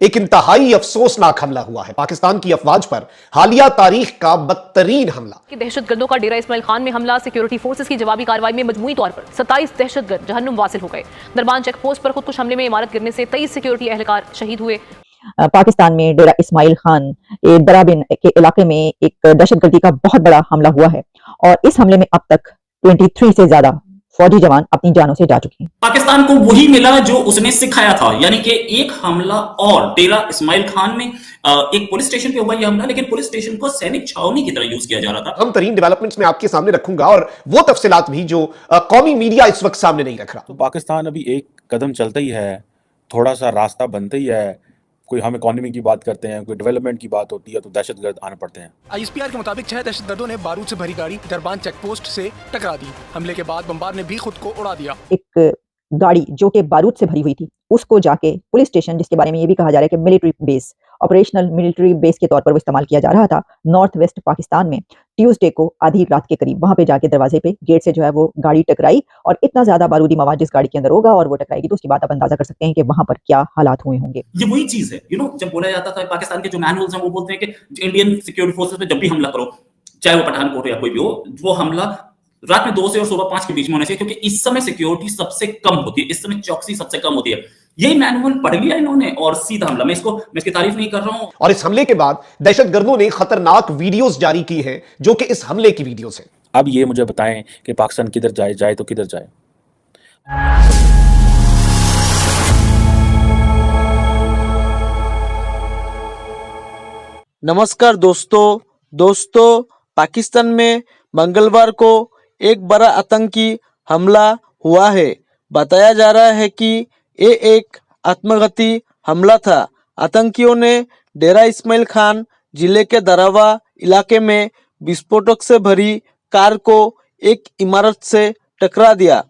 एक इंतहाई अफसोसनाक हमला हुआ है। पाकिस्तान की अफवाज पर हालिया तारीख का बदतरीन हमला। दहशतगर्दों का डेरा इस्माइल खान में हमला, सिक्योरिटी फोर्सेस की जवाबी कार्रवाई में मजमूई तौर पर 27 दहशतगर्द जहन्नुम वासिल हो गए। दरबान चेक पोस्ट पर खुदकुश हमले में इमारत गिरने से 23 सिक्योरिटी एहलकार शहीद हुए। पाकिस्तान में डेरा इस्माइल खान दराबिन के इलाके में एक दहशतगर्दी का बहुत बड़ा हमला हुआ है और इस हमले में अब तक 23 से ज्यादा फौजी जवान अपनी जानों से जा चुके हैं। पाकिस्तान को वही मिला जो उसने सिखाया था, यानी कि एक हमला और डेरा इस्माइल खान में एक पुलिस स्टेशन पे हुआ यह हमला, लेकिन पुलिस स्टेशन को सैनिक छावनी की तरह यूज किया जा रहा था। हम तरीन डेवलपमेंट्स में आपके सामने रखूंगा और वो तफसीलात भी जो कौमी मीडिया इस वक्त सामने नहीं रख रहा। तो पाकिस्तान अभी एक कदम चलता ही है, थोड़ा सा रास्ता बनता ही है। कोई हम इकोनॉमी की बात करते हैं, कोई डेवलपमेंट की बात होती है तो दहशतगर्द आने पड़ते हैं। ISPR के मुताबिक 6 दहशतगर्दों ने बारूद से भरी गाड़ी दरबान चेक पोस्ट से टकरा दी। हमले के बाद बमबार ने भी खुद को उड़ा दिया। एक गाड़ी जो कि बारूद से भरी हुई थी उसको जाके पुलिस स्टेशन, जिसके बारे में ये भी कहा जा रहा है कि military base, operational military base के तौर पर वो इस्तेमाल किया जा रहा था नॉर्थ वेस्ट पाकिस्तान में, ट्यूसडे को आधी रात के करीब वहां पे जाके दरवाजे पे गेट से जो है वो गाड़ी टकराई और इतना ज्यादा बारूदी मवाद जिस गाड़ी के अंदर होगा और वो टकराएगी तो उसके बाद आप अंदाजा कर सकते हैं कि वहां पर क्या हालात हुए होंगे। ये वही चीज है, जब बोला जाता था पाकिस्तान के जो मैनुअल्स हैं वो बोलते हैं कि इंडियन सिक्योरिटी फोर्सेस पे जब भी हमला करो, चाहे वो पठानकोट या कोई भी हो, वो हमला रात में 2 से और सुबह 5 के बीच में होना चाहिए, क्योंकि इस समय सिक्योरिटी सबसे कम होती है, इस समय चौकसी सबसे कम होती है। यही मैनुअल पढ़ लिया इन्होंने और सीधा हमला। मैं इसकी तारीफ नहीं कर रहा हूं। और इस हमले के बाद दहशतगर्दों ने खतरनाक वीडियोस जारी की हैं जो कि इस हमले की वीडियोस हैं। अब ये मुझे बताएं कि पाकिस्तान किधर जाए तो किधर जाए। नमस्कार दोस्तों, पाकिस्तान में मंगलवार को एक बड़ा आतंकी हमला हुआ है। बताया जा रहा है कि ये एक आत्मघाती हमला था। आतंकियों ने डेरा इस्माइल खान जिले के दरावा इलाके में विस्फोटक से भरी कार को एक इमारत से टकरा दिया।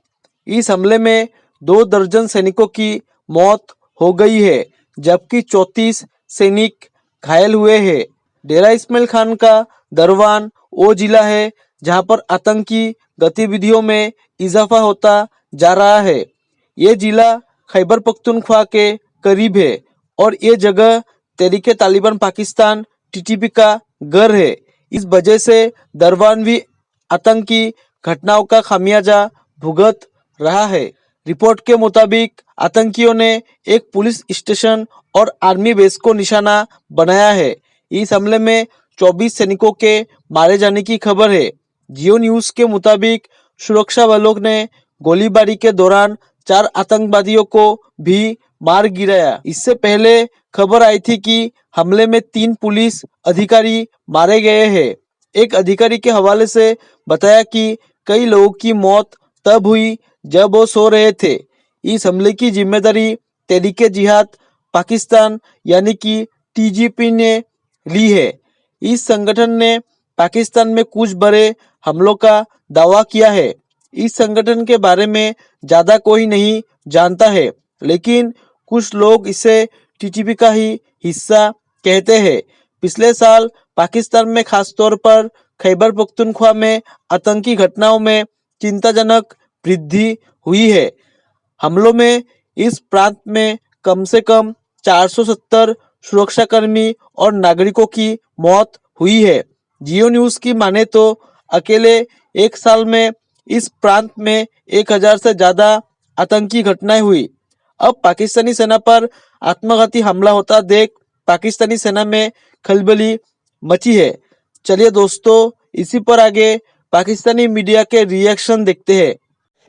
इस हमले में 2 दर्जन सैनिकों की मौत हो गई है, जबकि 34 सैनिक घायल हुए हैं। डेरा इस्माइल खान का दरवान वो जिला है जहां पर आतंकी गतिविधियों में इजाफा होता जा रहा है। ये जिला खैबर पख्तूनख्वा के करीब है और ये जगह तहरीके तालिबान पाकिस्तान TTP का घर है। इस वजह से दरवान भी आतंकी घटनाओं का खामियाजा भुगत रहा है। रिपोर्ट के मुताबिक आतंकियों ने एक पुलिस स्टेशन और आर्मी बेस को निशाना बनाया है। इस हमले में 24 सैनिकों के मारे जाने की खबर है। जियो न्यूज के मुताबिक सुरक्षा बलों ने गोलीबारी के दौरान 4 आतंकवादियों को भी मार गिराया। इससे पहले खबर आई थी कि हमले में 3 पुलिस अधिकारी मारे गए हैं। एक अधिकारी के हवाले से बताया कि कई लोगों की मौत तब हुई जब वो सो रहे थे। इस हमले की जिम्मेदारी तहरीके जिहाद पाकिस्तान यानी कि TGP ने ली है। इस संगठन ने पाकिस्तान में कुछ बड़े हमलों का दावा किया है। इस संगठन के बारे में ज्यादा कोई नहीं जानता है, लेकिन कुछ लोग इसे TTP का ही हिस्सा कहते हैं। पिछले साल पाकिस्तान में खास तौर पर खैबर पख्तूनख्वा में आतंकी घटनाओं में चिंताजनक वृद्धि हुई है। हमलों में इस प्रांत में कम से कम 470 सुरक्षाकर्मी और नागरिकों की मौत हुई है। जियो न्यूज की माने तो अकेले एक साल में इस प्रांत में 1000 से ज्यादा आतंकी घटनाएं हुई। अब पाकिस्तानी सेना पर आत्मघाती हमला होता देख पाकिस्तानी सेना में खलबली मची है। चलिए दोस्तों, इसी पर आगे पाकिस्तानी मीडिया के रिएक्शन देखते हैं।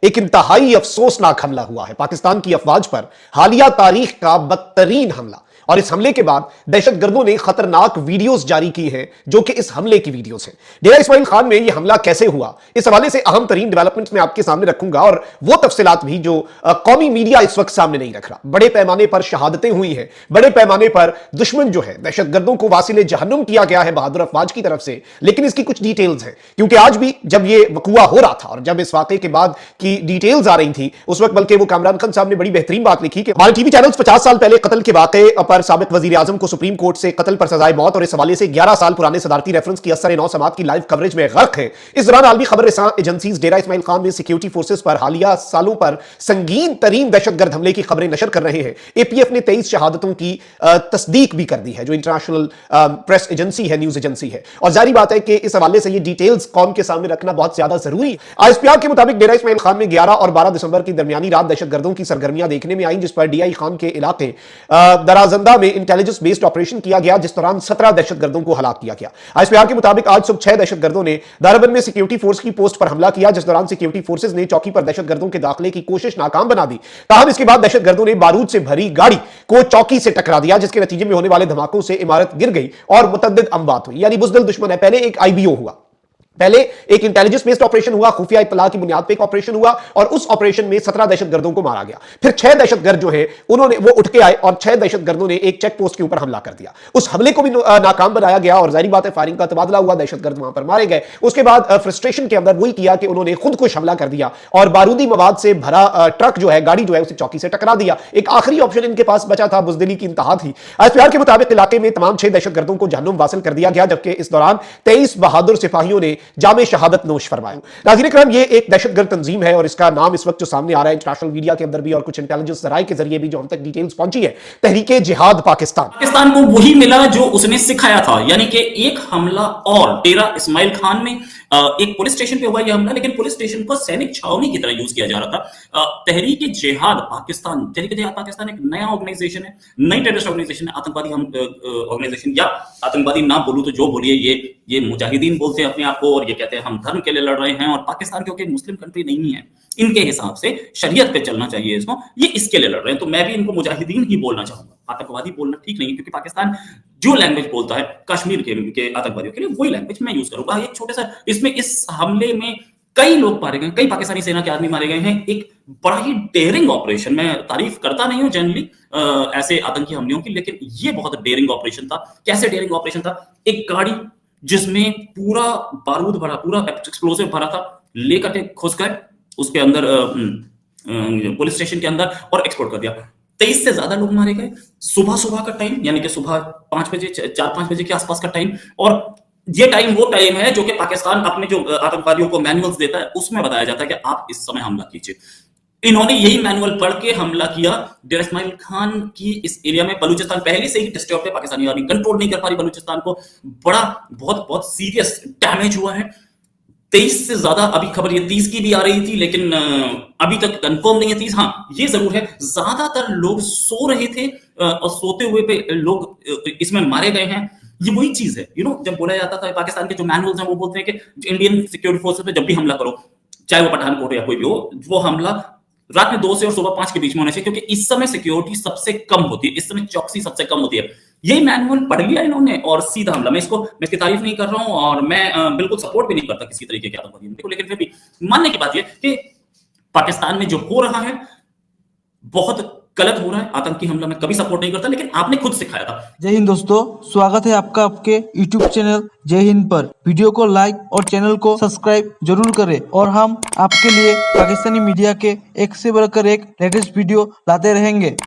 एक इंतहाई अफसोसनाक हमला हुआ है। पाकिस्तान की अफवाज पर हालिया तारीख का बदतरीन हमला और इस हमले के बाद दहशतगर्दों ने खतरनाक वीडियोस जारी की हैं जो कि इस हमले की वीडियोस हैं। डेरा इस्माइल खान में यह हमला कैसे हुआ, इस हवाले से अहम तरीन डेवलपमेंट्स में आपके सामने रखूंगा और वो तफसीलात भी जो कौमी मीडिया इस वक्त सामने नहीं रख रहा। बड़े पैमाने पर शहादतें हुई हैं, बड़े पैमाने पर दुश्मन जो है दहशतगर्दों को वासिले जहन्नुम किया गया है बहादुर अफवाज की तरफ से। लेकिन इसकी कुछ डिटेल्स हैं, क्योंकि आज भी जब ये वकुआ हो रहा था और जब इस वाकये के बाद की की डिटेल्स आ रही थी उस वक्त, बल्कि वो कामरान खान साहब ने बड़ी बेहतरीन बात लिखी कि हमारे टीवी चैनल्स 50 साल पहले कत्ल के वाक़े पर साबिक वजीर आजम को सुप्रीम कोर्ट से कत्ल पर सजाए मौत और इस हवाले से 11 साल पुराने सदारती रेफरेंस की असर नौ समात की लाइव कवरेज में गर्क है। इस दौरान आलमी खबर रसां एजेंसीज डेरा इस्माइल खान में सिक्योरिटी फोर्सेस पर हालिया सालों पर संगीन तरीन दहशतगर्द हमले की खबरें नशर कर रहे हैं। एपीएफ ने 23 शहादतों की तस्दीक भी कर दी है, जो इंटरनेशनल प्रेस एजेंसी है, न्यूज एजेंसी है, और जारी बात है कि इस हवाले से ये डिटेल्स कौम के सामने रखना बहुत ज्यादा जरूरी है। आईएसपीआर के मुताबिक डेरा इस्माइल खान में 11 और 12 दिसंबर की दरमियानी रात दहशतगर्दों की सरगर्मियां देखने में आई, जिस पर डीआई खान के इलाके दराजंदा में इंटेलिजेंस बेस्ड ऑपरेशन किया गया, जिस दौरान 17 दहशतगर्दों को हलाक किया गया। आईएसपीआर के मुताबिक आज सुबह 6 दहशतगर्दों ने दारबंद में सिक्योरिटी फोर्स की पोस्ट पर हमला किया, जिस दौरान सिक्योरिटी फोर्सेज ने चौकी पर दहशतगर्दों के दाखिले की कोशिश नाकाम बना दी। ताहम इसके बाद दहशतगर्दों ने बारूद से भरी गाड़ी को चौकी से टकरा दिया, जिसके नतीजे में होने वाले धमाकों से इमारत गिर गई और मुतअद्दिद अमवात हुई। यानी बुज़दिल दुश्मन है। पहले एक आईबीओ हुआ, पहले एक इंटेलिजेंस बेस्ड ऑपरेशन हुआ, खुफिया इत्तला की बुनियाद पर एक ऑपरेशन हुआ और उस ऑपरेशन में 17 दहशतगर्दों को मारा गया। फिर 6 दहशतगर्द जो है उन्होंने वो उठ के आए और 6 दहशतगर्दों ने एक चेक पोस्ट के ऊपर हमला कर दिया। उस हमले को भी नाकाम बनाया गया और जाहिर बात है फायरिंग का तबादला हुआ, दहशतगर्द वहां पर मारे गए। उसके बाद फ्रस्ट्रेशन के अंदर वही किया कि उन्होंने खुद कुछ हमला कर दिया और बारूदी मवाद से भरा ट्रक जो है, गाड़ी जो है, उसे चौकी से टकरा दिया। एक आखिरी ऑप्शन इनके पास बचा था, बुज़दिली की इंतहा थी। आईएसपीआर के मुताबिक इलाके में तमाम 6 दहशतगर्दों को जहन्नुम वासिल कर दिया गया, जबकि इस दौरान 23 बहादुर सिपाहियों ने जामे शहादत नोश फरमाया। नाज़रीन इकराम, ये एक दहशतगर्द तंजीम है और इसका नाम इस वक्त जो सामने आ रहा है इंटरनेशनल मीडिया के अंदर भी और कुछ इंटेलिजेंस जराये के जरिए भी जो हम तक डिटेल्स पहुंची है, तहरीके जिहाद पाकिस्तान को वही मिला जो उसने सिखाया था। यानी कि एक हमला और डेरा इस्माइल खान में एक पुलिस स्टेशन पे हुआ यह हमला, लेकिन पुलिस स्टेशन को सैनिक छावनी की तरह यूज किया जा रहा था। तहरीके जिहाद पाकिस्तान एक नया ऑर्गेनाइजेशन है, नई टेररिस्ट ऑर्गेनाइजेशन है। आतंकवादी हम ऑर्गेनाइजेशन या आतंकवादी ना बोलूं तो जो बोलिए, ये मुजाहिदीन बोलते हैं अपने आप को और ये कहते हैं हम धर्म के लिए लड़ रहे हैं। और पाकिस्तान क्योंकि मुस्लिम कंट्री नहीं है, इनके हिसाब से शरीयत पे चलना चाहिए इसको, ये इसके लिए लड़ रहे हैं। तो मैं भी इनको मुजाहिदीन ही बोलना चाहूंगा, आतंकवादी बोलना ठीक नहीं है, क्योंकि पाकिस्तान जो लैंग्वेज बोलता है कश्मीर के आतंकवादियों के लिए वही लैंग्वेज मैं यूज करूंगा। एक छोटे सा इसमें इस हमले में कई लोग मारे गए, कई पाकिस्तानी सेना के आदमी मारे गए हैं। एक बड़ा ही डेयरिंग ऑपरेशन, मैं तारीफ करता नहीं हूं जनरली ऐसे आतंकी हमलों की, लेकिन ये बहुत डेयरिंग ऑपरेशन था। कैसे डेयरिंग ऑपरेशन था? एक गाड़ी जिसमें पूरा बारूद भरा, पूरा एक्सप्लोसिव भरा था, लेकर के घुस गए उसके अंदर पुलिस स्टेशन के अंदर और एक्सपोर्ट कर दिया। 23 से ज्यादा लोग मारे गए। सुबह का टाइम, यानी कि सुबह 5 बजे 4-5 बजे के आसपास का टाइम, और ये टाइम वो टाइम है जो कि पाकिस्तान अपने जो आतंकवादियों को मैनुअल्स देता है उसमें बताया जाता है कि आप इस समय हमला कीजिए। इन्होंने यही मैनुअल पढ़ के हमला किया। डेरा इस्माइल खान की इस एरिया में बलूचिस्तान पहले से ही डिस्टर्ब है, पाकिस्तानी आर्मी कंट्रोल नहीं कर पा रही बलूचिस्तान को, बड़ा बहुत सीरियस डैमेज हुआ है। 23 से ज्यादा, अभी खबर ये 30 की भी आ रही थी, लेकिन अभी तक कंफर्म नहीं है 30। हाँ, ये जरूर है ज्यादातर लोग सो रहे थे और सोते हुए पे लोग इसमें मारे गए हैं। ये वही चीज है, जब बोला जाता था पाकिस्तान के जो मैनुअल्स हैं वो बोलते हैं कि इंडियन सिक्योरिटी फोर्सेस पे जब भी हमला करो, चाहे वो पठानकोट या कोई भी हो, वो हमला रात में 2 से और सुबह 5 के बीच में होना चाहिए, क्योंकि इस समय सिक्योरिटी सबसे कम होती है, इस समय चौकसी सबसे कम होती है। यही मैनुअल पढ़ लिया इन्होंने और सीधा हमला। मैं इसकी तारीफ नहीं कर रहा हूं और मैं बिल्कुल सपोर्ट भी नहीं करता किसी तरीके के आतंकवादी को, लेकिन फिर भी मानने की बात यह कि पाकिस्तान में जो हो रहा है बहुत गलत हो रहा है। आतंकी हमला मैं कभी सपोर्ट नहीं करता, लेकिन आपने खुद सिखाया था। जय हिंद दोस्तों, स्वागत है आपका आपके YouTube चैनल जय हिंद पर। वीडियो को लाइक और चैनल को सब्सक्राइब जरूर करें और हम आपके लिए पाकिस्तानी मीडिया के एक से बढ़कर एक लेटेस्ट वीडियो लाते रहेंगे।